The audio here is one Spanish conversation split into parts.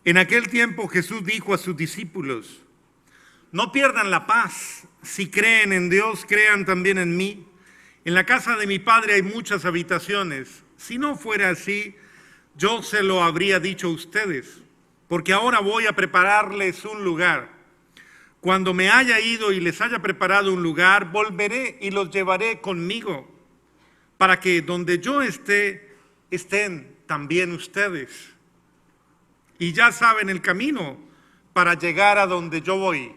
En aquel tiempo Jesús dijo a sus discípulos: no pierdan la paz. Si creen en Dios, crean también en mí. En la casa de mi Padre hay muchas habitaciones. Si no fuera así, yo se lo habría dicho a ustedes, porque ahora voy a prepararles un lugar. Cuando me haya ido y les haya preparado un lugar, volveré y los llevaré conmigo, para que donde yo esté, estén también ustedes. Y ya saben el camino para llegar a donde yo voy.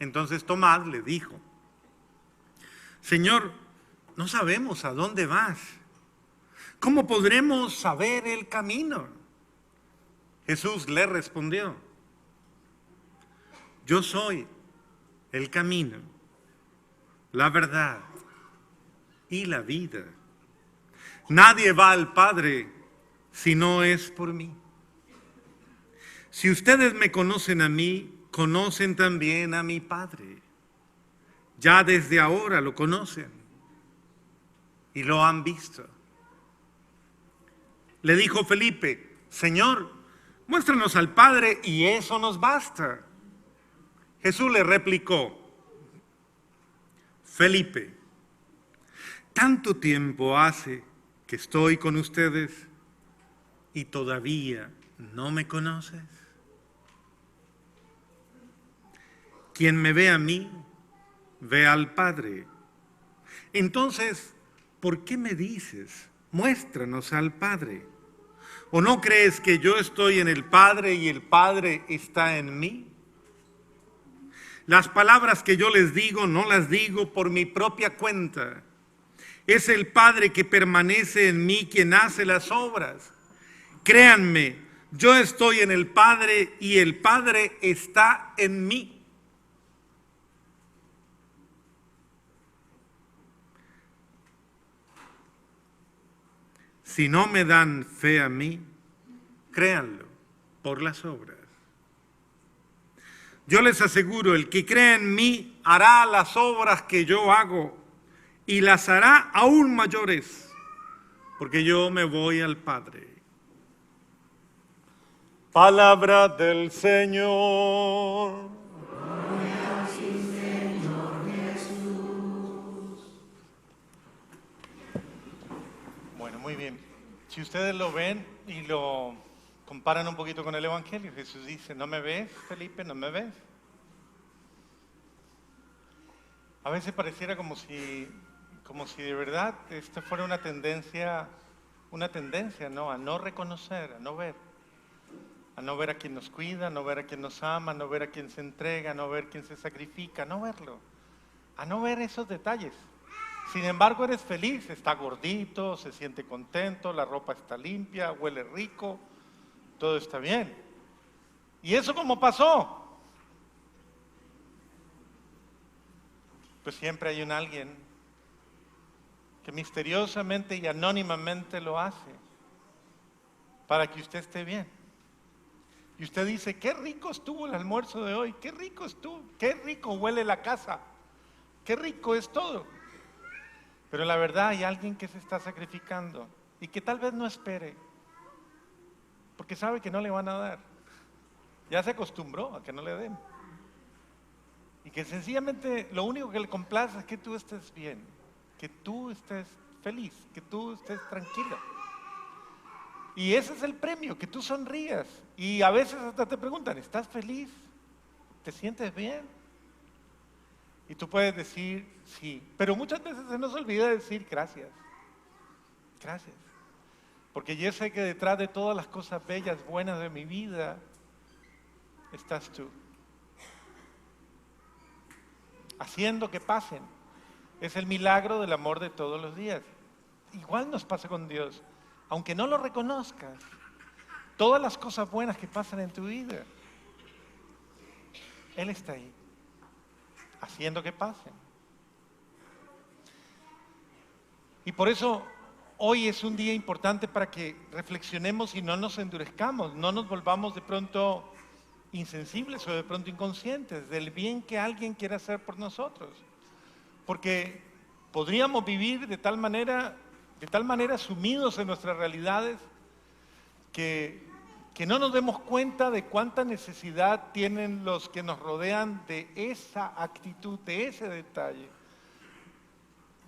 Entonces Tomás le dijo: Señor, no sabemos a dónde vas. ¿Cómo podremos saber el camino? Jesús le respondió: yo soy el camino, la verdad y la vida. Nadie va al Padre si no es por mí. Si ustedes me conocen a mí, conocen también a mi Padre. Ya desde ahora lo conocen y lo han visto. Le dijo Felipe: Señor, muéstranos al Padre y eso nos basta. Jesús le replicó: Felipe, tanto tiempo hace que estoy con ustedes y todavía no me conoces. Quien me ve a mí, ve al Padre. Entonces, ¿por qué me dices: muéstranos al Padre? ¿O no crees que yo estoy en el Padre y el Padre está en mí? Las palabras que yo les digo no las digo por mi propia cuenta. Es el Padre que permanece en mí quien hace las obras. Créanme, yo estoy en el Padre y el Padre está en mí. Si no me dan fe a mí, créanlo por las obras. Yo les aseguro, el que cree en mí hará las obras que yo hago y las hará aún mayores, porque yo me voy al Padre. Palabra del Señor. Gloria a ti, Señor Jesús. Bueno, muy bien. Si ustedes lo ven y lo comparan un poquito con el Evangelio, Jesús dice: ¿no me ves, Felipe? ¿No me ves? A veces pareciera como si de verdad esto fuera una tendencia, ¿no? A no reconocer, a no ver a quien nos cuida, a no ver a quien nos ama, a no ver a quien se entrega, a no ver quien se sacrifica, a no verlo, a no ver esos detalles. Sin embargo, eres feliz, está gordito, se siente contento, la ropa está limpia, huele rico, todo está bien. ¿Y eso cómo pasó? Pues siempre hay un alguien que misteriosamente y anónimamente lo hace para que usted esté bien. Y usted dice: qué rico estuvo el almuerzo de hoy, qué rico estuvo, qué rico huele la casa, qué rico es todo. Pero la verdad hay alguien que se está sacrificando y que tal vez no espere, porque sabe que no le van a dar. Ya se acostumbró a que no le den. Y que sencillamente lo único que le complace es que tú estés bien, que tú estés feliz, que tú estés tranquilo. Y ese es el premio, que tú sonrías. Y a veces hasta te preguntan: ¿estás feliz? ¿Te sientes bien? Y tú puedes decir sí, pero muchas veces se nos olvida decir gracias. Gracias. Porque yo sé que detrás de todas las cosas bellas, buenas de mi vida, estás tú. Haciendo que pasen. Es el milagro del amor de todos los días. Igual nos pasa con Dios. Aunque no lo reconozcas, todas las cosas buenas que pasan en tu vida, Él está ahí, haciendo que pasen. Y por eso hoy es un día importante para que reflexionemos y no nos endurezcamos, no nos volvamos de pronto insensibles o de pronto inconscientes del bien que alguien quiere hacer por nosotros. Porque podríamos vivir de tal manera sumidos en nuestras realidades que que no nos demos cuenta de cuánta necesidad tienen los que nos rodean de esa actitud, de ese detalle,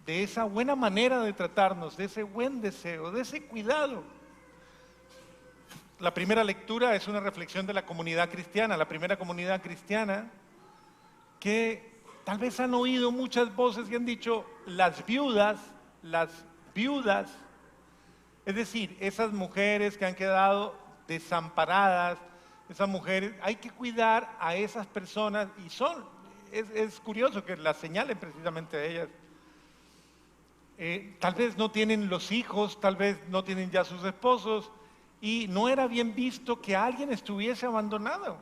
de esa buena manera de tratarnos, de ese buen deseo, de ese cuidado. La primera lectura es una reflexión de la comunidad cristiana, la primera comunidad cristiana, que tal vez han oído muchas voces y han dicho las viudas, es decir, esas mujeres que han quedado desamparadas, esas mujeres, hay que cuidar a esas personas y es curioso que las señalen precisamente a ellas. Tal vez no tienen los hijos, tal vez no tienen ya sus esposos y no era bien visto que alguien estuviese abandonado.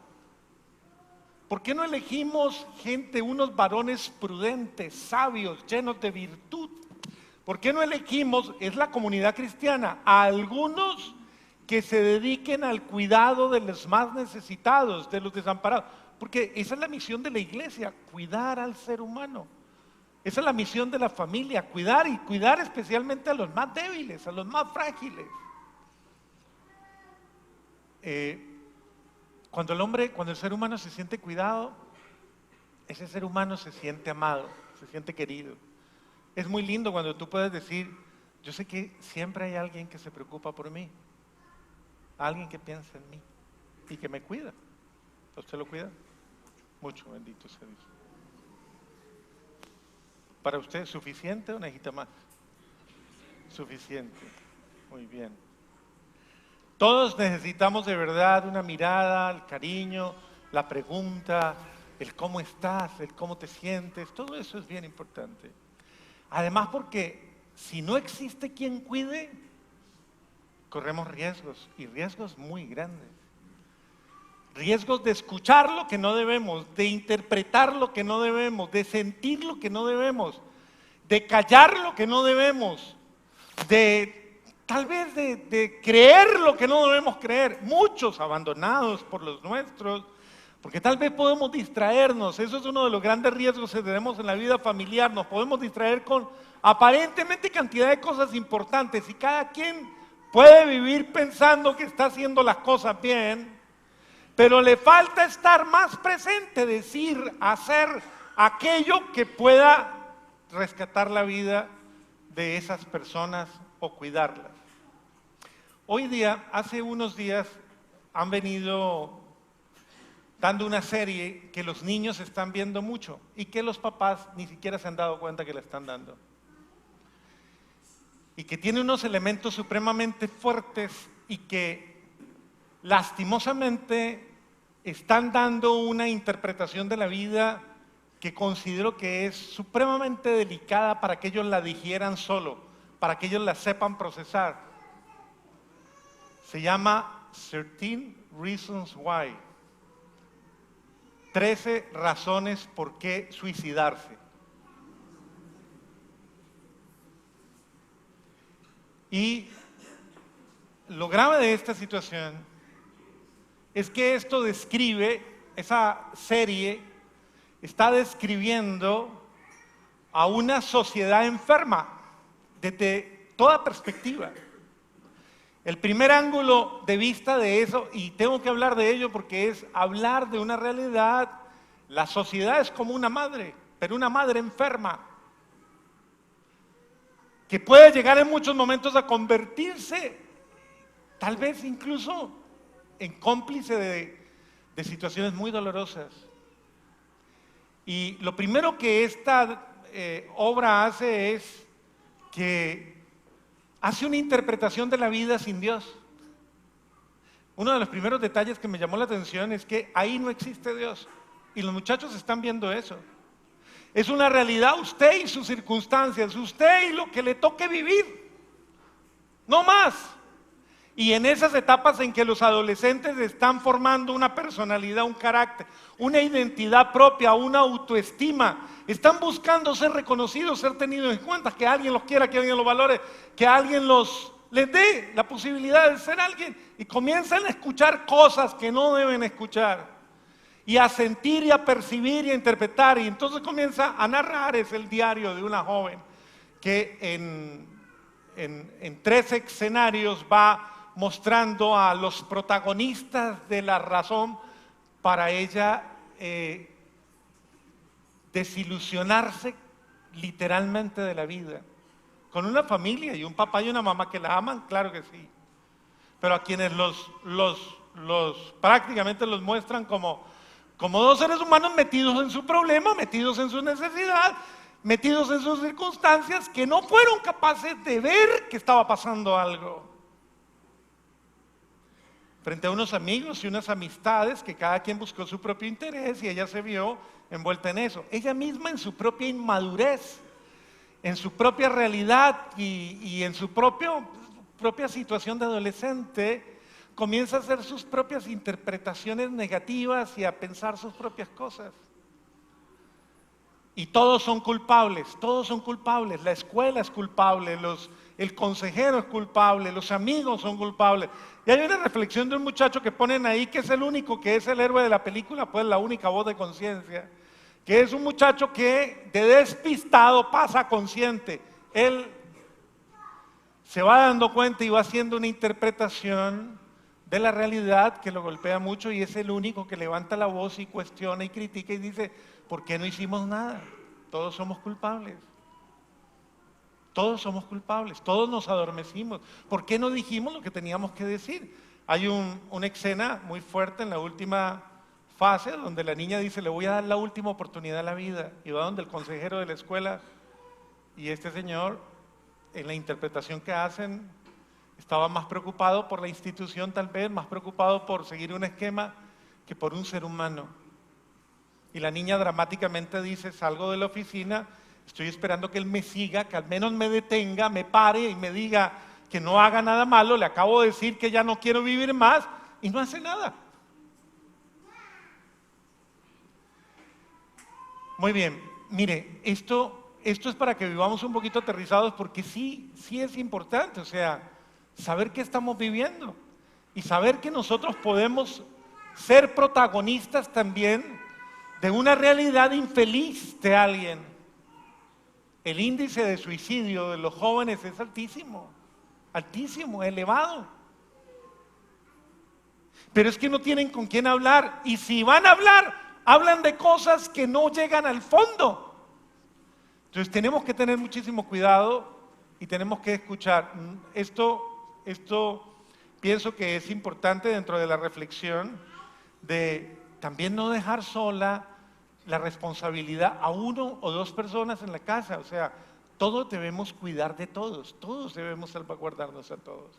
¿Por qué no elegimos gente, unos varones prudentes, sabios, llenos de virtud? ¿Por qué no elegimos, es la comunidad cristiana, a algunos que se dediquen al cuidado de los más necesitados, de los desamparados? Porque esa es la misión de la iglesia, cuidar al ser humano. Esa es la misión de la familia, cuidar y cuidar especialmente a los más débiles, a los más frágiles. Cuando el ser humano se siente cuidado, ese ser humano se siente amado, se siente querido. Es muy lindo cuando tú puedes decir, yo sé que siempre hay alguien que se preocupa por mí, alguien que piensa en mí y que me cuida. ¿Usted lo cuida? Mucho, bendito sea Dios. ¿Para usted es suficiente o necesita más? Suficiente. Muy bien. Todos necesitamos de verdad una mirada, el cariño, la pregunta, el cómo estás, el cómo te sientes. Todo eso es bien importante. Además porque si no existe quien cuide, corremos riesgos y riesgos muy grandes. Riesgos de escuchar lo que no debemos, de interpretar lo que no debemos, de sentir lo que no debemos, de callar lo que no debemos, tal vez de creer lo que no debemos creer. Muchos abandonados por los nuestros, porque tal vez podemos distraernos. Eso es uno de los grandes riesgos que tenemos en la vida familiar. Nos podemos distraer con aparentemente cantidad de cosas importantes y cada quien puede vivir pensando que está haciendo las cosas bien, pero le falta estar más presente, decir, hacer aquello que pueda rescatar la vida de esas personas o cuidarlas. Hoy día, hace unos días, han venido dando una serie que los niños están viendo mucho y que los papás ni siquiera se han dado cuenta que la están dando. Y que tiene unos elementos supremamente fuertes y que lastimosamente están dando una interpretación de la vida que considero que es supremamente delicada para que ellos la digieran solo, para que ellos la sepan procesar. Se llama 13 Reasons Why. 13 razones por qué suicidarse. Y lo grave de esta situación es que esto describe, esa serie está describiendo a una sociedad enferma desde toda perspectiva. El primer ángulo de vista de eso, y tengo que hablar de ello porque es hablar de una realidad, la sociedad es como una madre, pero una madre enferma, que puede llegar en muchos momentos a convertirse, tal vez incluso en cómplice de situaciones muy dolorosas. Y lo primero que esta obra hace es que hace una interpretación de la vida sin Dios. Uno de los primeros detalles que me llamó la atención es que ahí no existe Dios. Y los muchachos están viendo eso. Es una realidad usted y sus circunstancias, usted y lo que le toque vivir. No más. Y en esas etapas en que los adolescentes están formando una personalidad, un carácter, una identidad propia, una autoestima, están buscando ser reconocidos, ser tenidos en cuenta, que alguien los quiera, que alguien los valore, que alguien les dé la posibilidad de ser alguien, y comienzan a escuchar cosas que no deben escuchar, y a sentir y a percibir y a interpretar, y entonces comienza a narrar. Es el diario de una joven que en 3 escenarios va mostrando a los protagonistas de la razón para ella desilusionarse literalmente de la vida. Con una familia y un papá y una mamá que la aman, claro que sí. Pero a quienes prácticamente los muestran como dos seres humanos metidos en su problema, metidos en su necesidad, metidos en sus circunstancias, que no fueron capaces de ver que estaba pasando algo. Frente a unos amigos y unas amistades que cada quien buscó su propio interés y ella se vio envuelta en eso. Ella misma en su propia inmadurez, en su propia realidad y en su propia situación de adolescente, comienza a hacer sus propias interpretaciones negativas y a pensar sus propias cosas. Y todos son culpables, la escuela es culpable, el consejero es culpable, los amigos son culpables. Y hay una reflexión de un muchacho que ponen ahí que es el único que es el héroe de la película, pues la única voz de conciencia, que es un muchacho que de despistado pasa a consciente. Él se va dando cuenta y va haciendo una interpretación de la realidad que lo golpea mucho y es el único que levanta la voz y cuestiona y critica y dice, ¿por qué no hicimos nada? Todos somos culpables. Todos somos culpables, todos nos adormecimos. ¿Por qué no dijimos lo que teníamos que decir? Hay una escena muy fuerte en la última fase donde la niña dice, le voy a dar la última oportunidad a la vida. Y va donde el consejero de la escuela y este señor, en la interpretación que hacen, estaba más preocupado por la institución tal vez, más preocupado por seguir un esquema que por un ser humano. Y la niña dramáticamente dice, salgo de la oficina, estoy esperando que él me siga, que al menos me detenga, me pare y me diga que no haga nada malo, le acabo de decir que ya no quiero vivir más y no hace nada. Muy bien, mire, esto es para que vivamos un poquito aterrizados porque sí es importante, o sea, saber qué estamos viviendo y saber que nosotros podemos ser protagonistas también de una realidad infeliz de alguien. El índice de suicidio de los jóvenes es altísimo, elevado. Pero es que no tienen con quién hablar y si van a hablar, hablan de cosas que no llegan al fondo. Entonces tenemos que tener muchísimo cuidado y tenemos que escuchar. Esto pienso que es importante dentro de la reflexión de también no dejar sola la responsabilidad a uno o dos personas en la casa. O sea, todos debemos cuidar de todos debemos salvaguardarnos a todos.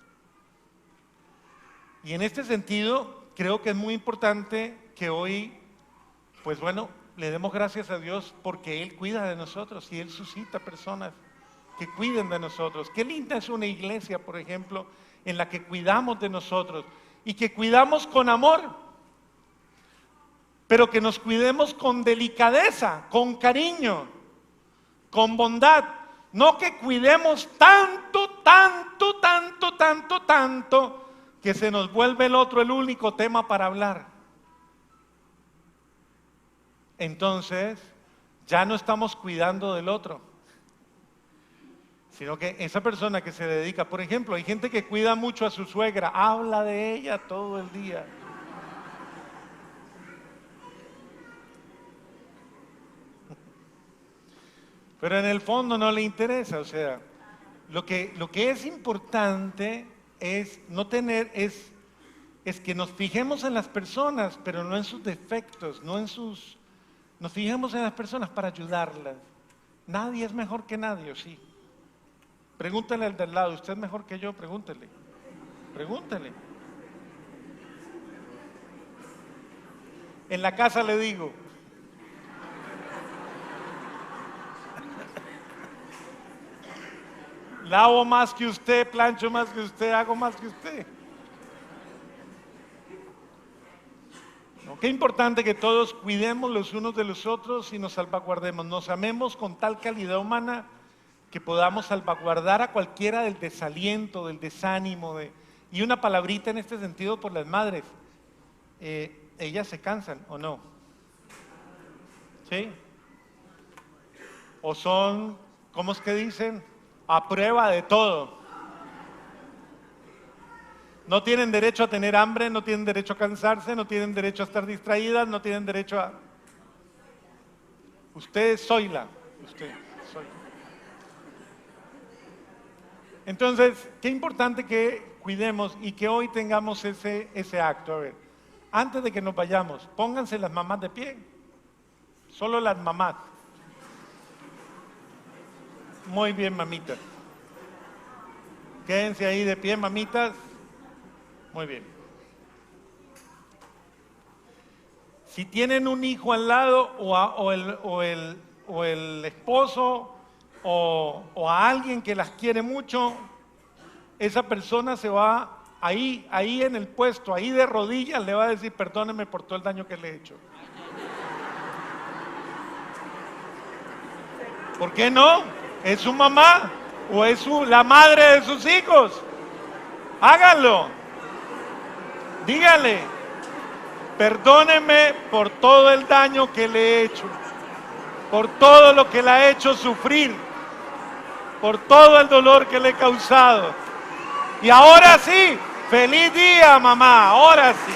Y en este sentido, creo que es muy importante que hoy, pues bueno, le demos gracias a Dios porque Él cuida de nosotros y Él suscita personas que cuiden de nosotros. Qué linda es una iglesia, por ejemplo, en la que cuidamos de nosotros y que cuidamos con amor, pero que nos cuidemos con delicadeza, con cariño, con bondad. No que cuidemos tanto, que se nos vuelve el otro el único tema para hablar. Entonces, ya no estamos cuidando del otro, sino que esa persona que se dedica, por ejemplo, hay gente que cuida mucho a su suegra, habla de ella todo el día. Pero en el fondo no le interesa, o sea, lo que es importante es es que nos fijemos en las personas, pero no en sus defectos, nos fijemos en las personas para ayudarlas. Nadie es mejor que nadie, ¿o sí? Pregúntale al del lado, ¿usted es mejor que yo? Pregúntele. En la casa le digo. Lavo más que usted, plancho más que usted, hago más que usted. Qué importante que todos cuidemos los unos de los otros y nos salvaguardemos, nos amemos con tal calidad humana que podamos salvaguardar a cualquiera del desaliento, del desánimo. Y una palabrita en este sentido por las madres. ¿Ellas se cansan o no? ¿Sí? ¿O son, cómo es que dicen? A prueba de todo. No tienen derecho a tener hambre, no tienen derecho a cansarse, no tienen derecho a estar distraídas, no tienen derecho a... Usted es Zoila. Usted, Zoila. Entonces, qué importante que cuidemos y que hoy tengamos ese acto. A ver, antes de que nos vayamos, pónganse las mamás de pie. Solo las mamás. Muy bien, mamitas. Quédense ahí de pie, mamitas. Muy bien. Si tienen un hijo al lado o el esposo o a alguien que las quiere mucho, esa persona se va ahí en el puesto, ahí de rodillas, le va a decir: perdóneme por todo el daño que le he hecho. ¿Por qué no? Es su mamá o es la madre de sus hijos. Háganlo. Dígale: perdóneme por todo el daño que le he hecho, por todo lo que la ha hecho sufrir, por todo el dolor que le he causado. Y ahora sí, feliz día, mamá, ahora sí.